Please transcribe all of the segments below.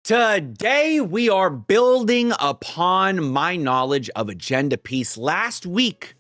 Today, we are building upon my knowledge of Agenda Piece. Last week,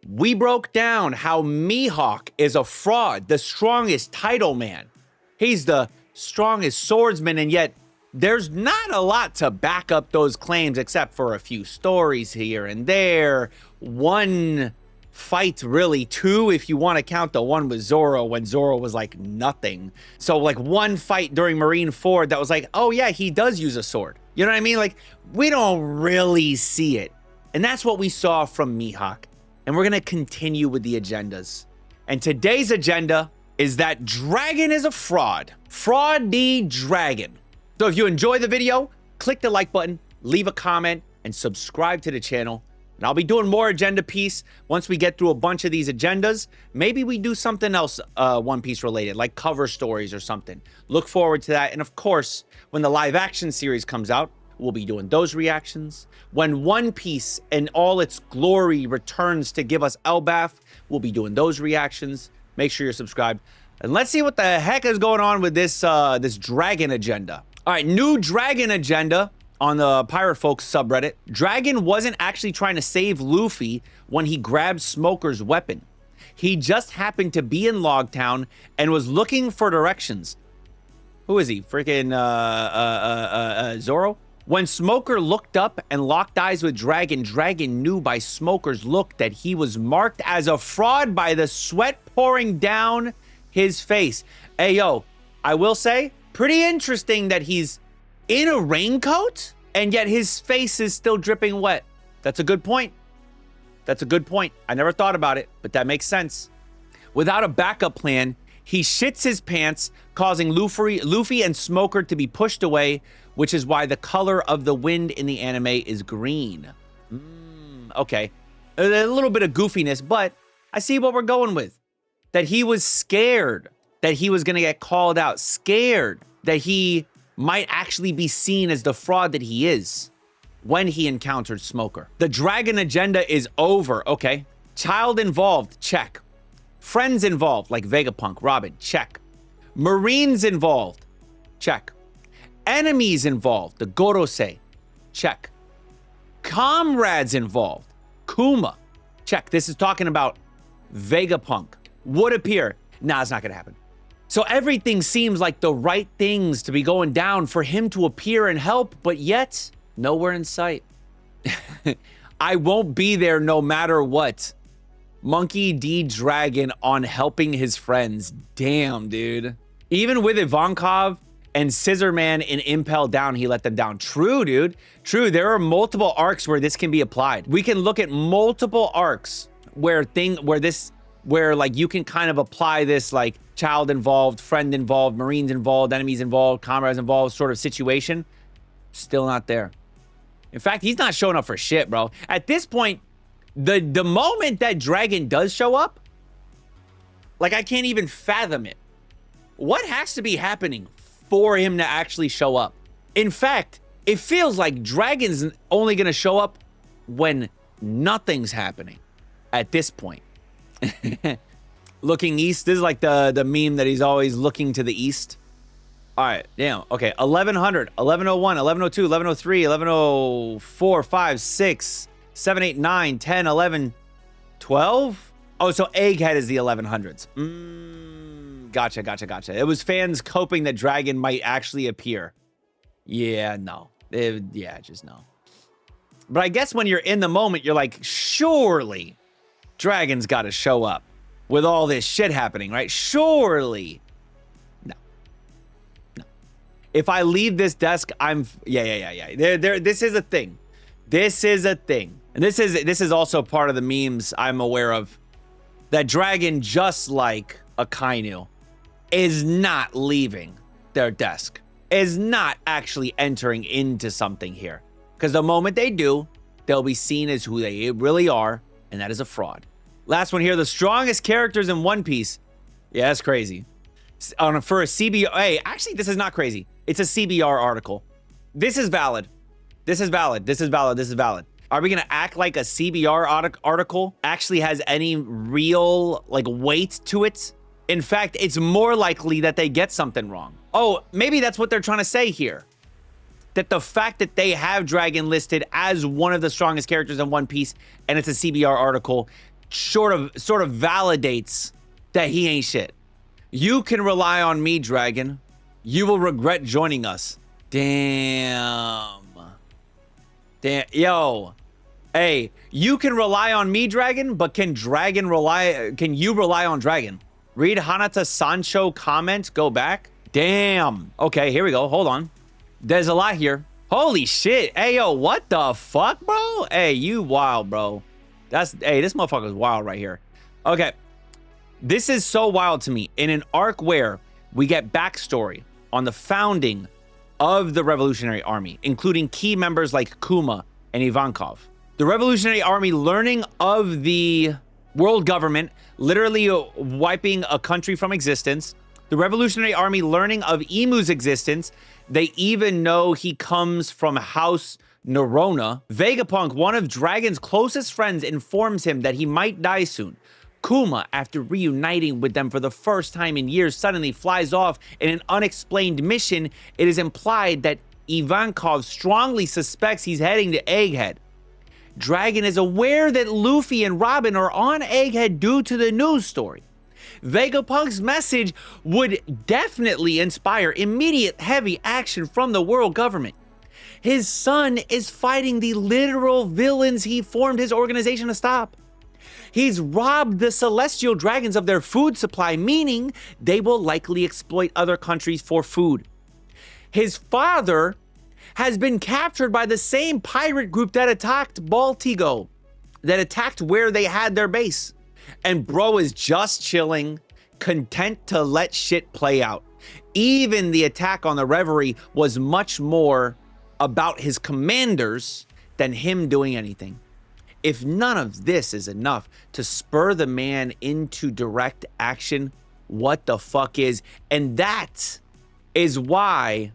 we broke down how Mihawk is a fraud, the strongest title man. He's the strongest swordsman, and yet there's not a lot to back up those claims except for a few stories here and there. One fight, really, two if you want to count the one with Zoro when Zoro was like nothing. So like one fight during Marineford that was like, oh yeah, he does use a sword. You know what I mean? Like we don't really see it. And that's what we saw from Mihawk. And we're going to continue with the agendas. And today's agenda is that Dragon is a fraud. Fraud the Dragon. So if you enjoy the video, click the like button, leave a comment, and subscribe to the channel. And I'll be doing more Agenda Piece once we get through a bunch of these agendas. Maybe we do something else One Piece related, like cover stories or something. Look forward to that. And of course, when the live action series comes out, we'll be doing those reactions. When One Piece in all its glory returns to give us Elbaf, we'll be doing those reactions. Make sure you're subscribed. And let's see what the heck is going on with this this dragon agenda. All right, new dragon agenda on the Pirate Folks subreddit. Dragon wasn't actually trying to save Luffy when he grabbed Smoker's weapon. He just happened to be in Logtown and was looking for directions. Who is he? Freaking Zoro? When Smoker looked up and locked eyes with Dragon, Dragon knew by Smoker's look that he was marked as a fraud by the sweat pouring down his face. Hey, yo, I will say, pretty interesting that he's in a raincoat and yet his face is still dripping wet. That's a good point. That's a good point. I never thought about it, but that makes sense. Without a backup plan, he shits his pants, causing Luffy and Smoker to be pushed away, which is why the color of the wind in the anime is green. Okay. A little bit of goofiness, but I see what we're going with. That he was scared that he was going to get called out, scared that he might actually be seen as the fraud that he is when he encountered Smoker. The dragon agenda is over. Okay. Child involved, check. Friends involved, like Vegapunk, Robin, check. Marines involved, check. Enemies involved, the Gorosei, check. Comrades involved, Kuma, check. This is talking about Vegapunk. Would appear. Nah, it's not gonna happen. So everything seems like the right things to be going down for him to appear and help, but yet nowhere in sight. I won't be there no matter what. Monkey D. Dragon on helping his friends. Damn, dude. Even with Ivankov and Scissorman in Impel Down, he let them down. True, dude. True, there are multiple arcs where this can be applied. We can look at multiple arcs where like you can kind of apply this like child involved, friend involved, Marines involved, enemies involved, comrades involved sort of situation. Still not there. In fact, he's not showing up for shit, bro. At this point, the moment that Dragon does show up, like I can't even fathom it. What has to be happening for him to actually show up? In fact, it feels like Dragon's only gonna show up when nothing's happening at this point. Looking east. This is like the meme that he's always looking to the east. All right, damn. Okay, 1100, 1101, 1102, 1103, 1104, 5, 6, 7, 8, 9, 10, 11, 12. Oh, so Egghead is the 1100s. Gotcha. It was fans hoping that Dragon might actually appear. Yeah, no. Just no. But I guess when you're in the moment, you're like, surely Dragon's got to show up with all this shit happening, right? Surely. No. If I leave this desk, I'm... Yeah. This is a thing. This is a thing. And this is also part of the memes I'm aware of. That Dragon, just like Akainu, is not leaving their desk. Is not actually entering into something here. Because the moment they do, they'll be seen as who they really are, and that is a fraud. Last one here, the strongest characters in One Piece. Yeah, that's crazy. For a CBR, hey, actually, this is not crazy. It's a CBR article. This is valid. This is valid. Are we gonna act like a CBR article actually has any real like weight to it? In fact, it's more likely that they get something wrong. Oh, maybe that's what they're trying to say here. that the fact that they have Dragon listed as one of the strongest characters in One Piece, and it's a CBR article, sort of validates that he ain't shit. You can rely on me, Dragon. You will regret joining us. Damn. Yo. Hey, you can rely on me, Dragon, but can you rely on Dragon? Read Hanata Sancho comment, go back. Damn. Okay, here we go. Hold on. There's a lot here. Holy shit. Hey, yo, what the fuck, bro? Hey, you wild, bro. Hey, this motherfucker's wild right here. Okay. This is so wild to me. In an arc where we get backstory on the founding of the Revolutionary Army, including key members like Kuma and Ivankov. The Revolutionary Army learning of the world government, literally wiping a country from existence. The Revolutionary Army learning of Emu's existence. They even know he comes from House Nerona. Vegapunk, one of Dragon's closest friends, informs him that he might die soon. Kuma, after reuniting with them for the first time in years, suddenly flies off in an unexplained mission. It is implied that Ivankov strongly suspects he's heading to Egghead. Dragon is aware that Luffy and Robin are on Egghead due to the news story. Vegapunk's message would definitely inspire immediate heavy action from the world government. His son is fighting the literal villains he formed his organization to stop. He's robbed the celestial dragons of their food supply, meaning they will likely exploit other countries for food. His father has been captured by the same pirate group that attacked Baltigo, that attacked where they had their base. And bro is just chilling, content to let shit play out. Even the attack on the Reverie was much more about his commanders than him doing anything. If none of this is enough to spur the man into direct action, what the fuck is? And that is why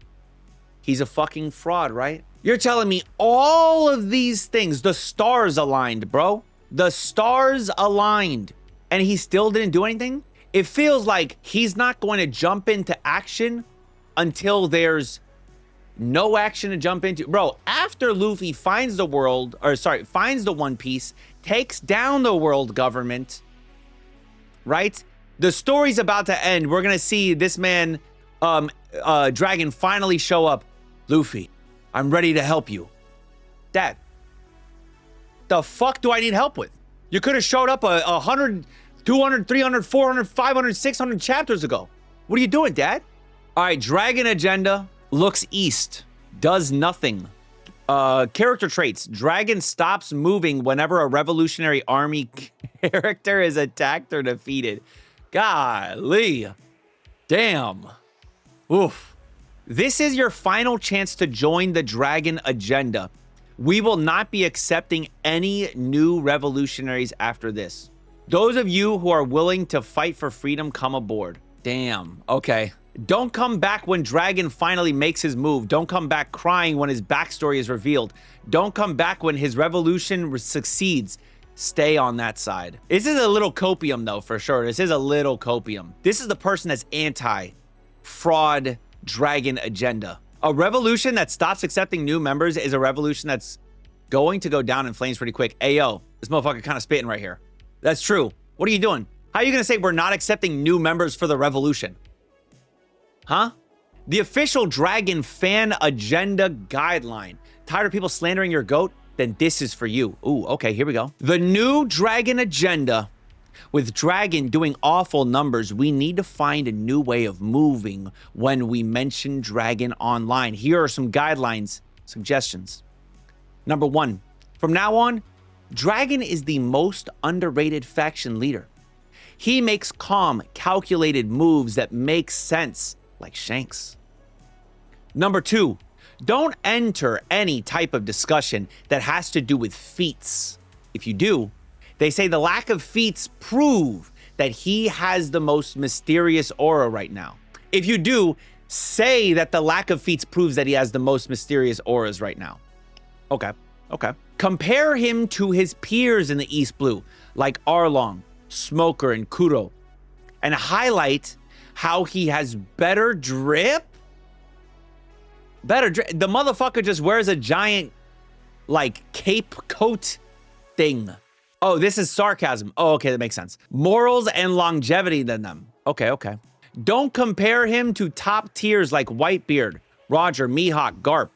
he's a fucking fraud, right? You're telling me all of these things, the stars aligned, bro. The stars aligned, and he still didn't do anything? It feels like he's not going to jump into action until there's no action to jump into. Bro, after Luffy finds the One Piece, takes down the world government, right? The story's about to end. We're gonna see this man, Dragon, finally show up. Luffy, I'm ready to help you. Dad, the fuck do I need help with? You could have showed up 100, 200, 300, 400, 500, 600 chapters ago. What are you doing, Dad? All right, Dragon agenda, looks east, does nothing. Character traits, Dragon stops moving whenever a Revolutionary Army character is attacked or defeated. Golly. Damn. Oof. This is your final chance to join the Dragon agenda. We will not be accepting any new revolutionaries after this. Those of you who are willing to fight for freedom, come aboard. Damn. Okay. Don't come back when Dragon finally makes his move. Don't come back crying when his backstory is revealed. Don't come back when his revolution succeeds. Stay on that side. This is a little copium, though, for sure. This is a little copium. This is the person that's anti-fraud Dragon agenda. A revolution that stops accepting new members is a revolution that's going to go down in flames pretty quick. Ayo, this motherfucker kind of spitting right here. That's true. What are you doing? How are you going to say we're not accepting new members for the revolution? Huh? The official Dragon fan agenda guideline. Tired of people slandering your goat? Then this is for you. Ooh, okay, here we go. The new Dragon agenda. With Dragon doing awful numbers, we need to find a new way of moving when we mention Dragon online. Here are some guidelines, suggestions. Number 1, from now on, Dragon is the most underrated faction leader. He makes calm, calculated moves that make sense, like Shanks. Number 2, don't enter any type of discussion that has to do with feats. If you do, they say the lack of feats prove that he has the most mysterious aura right now. If you do, say that the lack of feats proves that he has the most mysterious auras right now. Okay, okay. Compare him to his peers in the East Blue, like Arlong, Smoker, and Kuro, and highlight how he has better drip. Better. The motherfucker just wears a giant, like, cape coat thing. Oh, this is sarcasm. Oh, okay, that makes sense. Morals and longevity than them. Okay, okay. Don't compare him to top tiers like Whitebeard, Roger, Mihawk, Garp.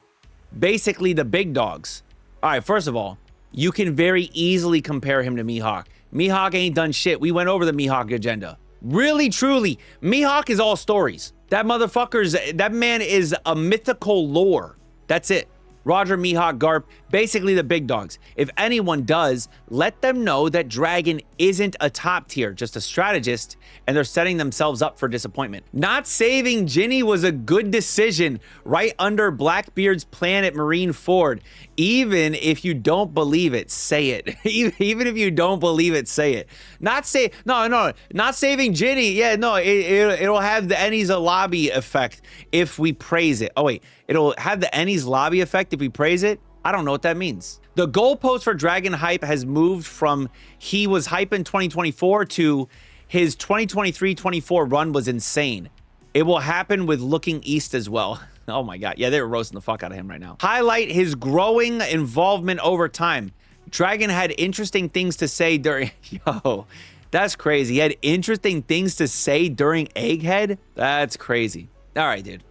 Basically the big dogs. All right, first of all, you can very easily compare him to Mihawk. Mihawk ain't done shit. We went over the Mihawk agenda. Really, truly, Mihawk is all stories. That man is a mythical lore. That's it. Roger, Mihawk, Garp, basically the big dogs. If anyone does, let them know that Dragon isn't a top tier, just a strategist, and they're setting themselves up for disappointment. Not saving Ginny was a good decision right under Blackbeard's plan at Marineford. Even if you don't believe it, say it. Even if you don't believe it, say it. Not saving Ginny. Yeah, no, it'll have the Enies lobby effect if we praise it. Oh wait, it'll have the Enies lobby effect if we praise it. I don't know what that means. The goalpost for Dragon hype has moved from he was hype in 2024 to his 2023-24 run was insane. It will happen with Looking East as well. Oh my God. Yeah, they were roasting the fuck out of him right now. Highlight his growing involvement over time. Dragon had interesting things to say during... Yo, that's crazy. He had interesting things to say during Egghead? That's crazy. All right, dude.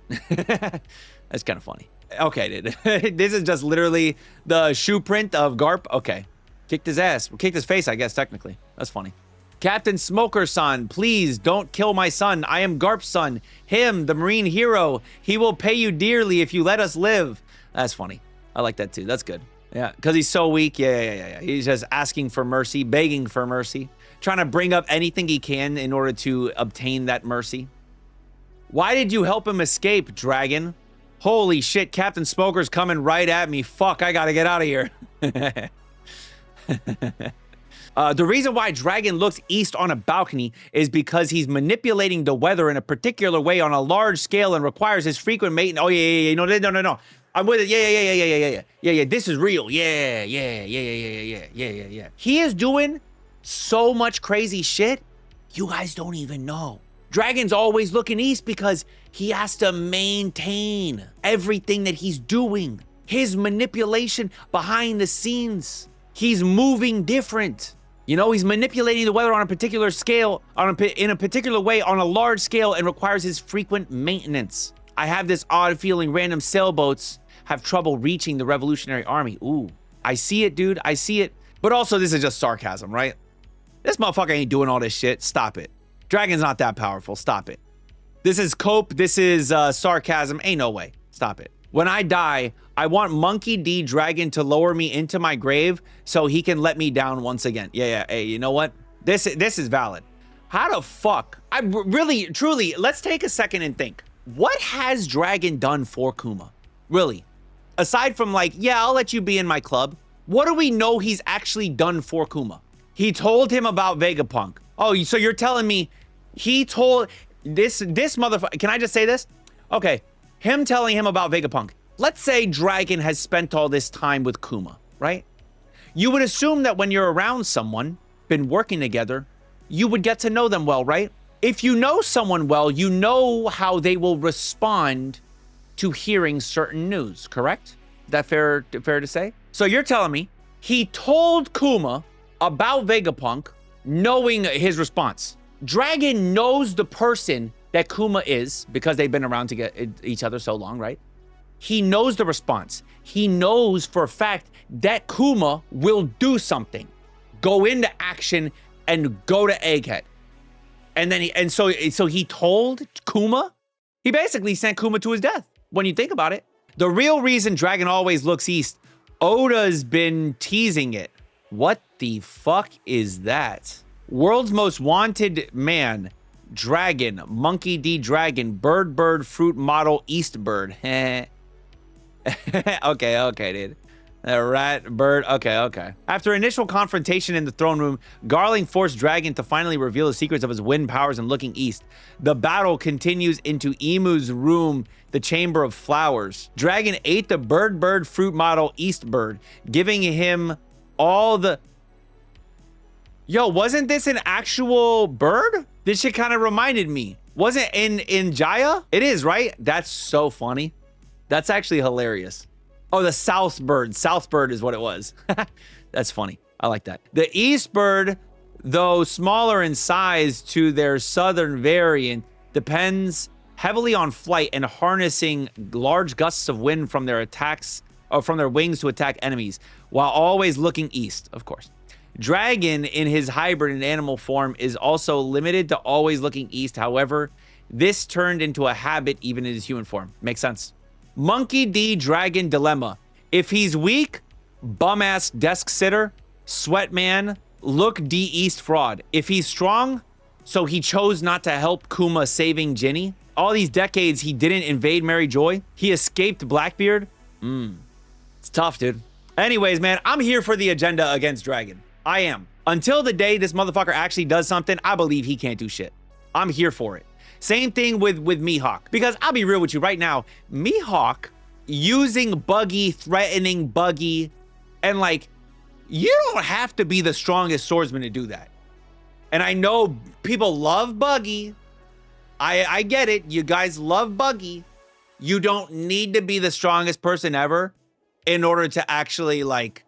That's kind of funny. Okay, dude. This is just literally the shoe print of Garp. Okay. Kicked his ass. Kicked his face, I guess, technically. That's funny. Captain Smoker-san, please don't kill my son. I am Garp's son. Him, the Marine hero. He will pay you dearly if you let us live. That's funny. I like that too. That's good. Yeah, because he's so weak. Yeah. He's just asking for mercy, begging for mercy, trying to bring up anything he can in order to obtain that mercy. Why did you help him escape, Dragon? Holy shit, Captain Smoker's coming right at me. Fuck, I gotta get out of here. The reason why Dragon looks east on a balcony is because he's manipulating the weather in a particular way on a large scale and requires his frequent maintenance. Oh, yeah. No. I'm with it. Yeah. This is real. Yeah. He is doing so much crazy shit, you guys don't even know. Dragon's always looking east because he has to maintain everything that he's doing. His manipulation behind the scenes. He's moving different. You know, he's manipulating the weather on a particular scale, in a particular way on a large scale and requires his frequent maintenance. I have this odd feeling random sailboats have trouble reaching the Revolutionary Army. Ooh, I see it, dude. I see it. But also, this is just sarcasm, right? This motherfucker ain't doing all this shit. Stop it. Dragon's not that powerful. Stop it. This is cope. This is sarcasm. Ain't no way. Stop it. When I die, I want Monkey D. Dragon to lower me into my grave so he can let me down once again. Yeah. Hey, you know what? This is valid. How the fuck? I really, truly, let's take a second and think. What has Dragon done for Kuma? Really? Aside from like, yeah, I'll let you be in my club. What do we know he's actually done for Kuma? He told him about Vegapunk. Oh, so you're telling me he told this motherfucker. Can I just say this? Okay. Him telling him about Vegapunk. Let's say Dragon has spent all this time with Kuma, right? You would assume that when you're around someone, been working together, you would get to know them well, right? If you know someone well, you know how they will respond to hearing certain news, correct? Is that fair to say? So you're telling me he told Kuma about Vegapunk, knowing his response. Dragon knows the person that Kuma is because they've been around to get each other so long, right? He knows the response. He knows for a fact that Kuma will do something, go into action and go to Egghead. And then so he told Kuma, he basically sent Kuma to his death when you think about it. The real reason Dragon always looks east, Oda's been teasing it. What the fuck is that? World's most wanted man, Dragon, Monkey D. Dragon, Bird, Fruit Model, East Bird. Okay, dude. Rat, bird, okay. After initial confrontation in the throne room, Garling forced Dragon to finally reveal the secrets of his wind powers and looking east. The battle continues into Emu's room, the Chamber of Flowers. Dragon ate the Bird, Fruit Model, East Bird, giving him all the... Yo, wasn't this an actual bird? This shit kind of reminded me. Wasn't in Jaya? It is, right? That's so funny. That's actually hilarious. Oh, the South Bird. South Bird is what it was. That's funny. I like that. The East Bird, though smaller in size to their southern variant, depends heavily on flight and harnessing large gusts of wind from their attacks, or from their wings to attack enemies, while always looking east, of course. Dragon, in his hybrid and animal form, is also limited to always looking east. However, this turned into a habit even in his human form. Makes sense. Monkey D Dragon Dilemma. If he's weak, bum-ass desk sitter, sweat man, look D East fraud. If he's strong, so he chose not to help Kuma saving Ginny. All these decades he didn't invade Mary Joy. He escaped Blackbeard. It's tough, dude. Anyways, man, I'm here for the agenda against Dragon. I am. Until the day this motherfucker actually does something, I believe he can't do shit. I'm here for it. Same thing with Mihawk. Because I'll be real with you right now. Mihawk using Buggy, threatening Buggy, and like, you don't have to be the strongest swordsman to do that. And I know people love Buggy. I get it. You guys love Buggy. You don't need to be the strongest person ever in order to actually like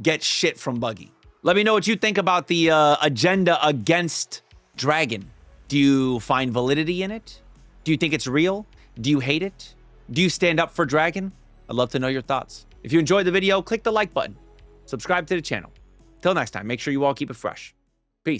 get shit from Buggy. Let me know what you think about the agenda against Dragon. Do you find validity in it? Do you think it's real? Do you hate it? Do you stand up for Dragon? I'd love to know your thoughts. If you enjoyed the video, click the like button. Subscribe to the channel. Till next time, make sure you all keep it fresh. Peace.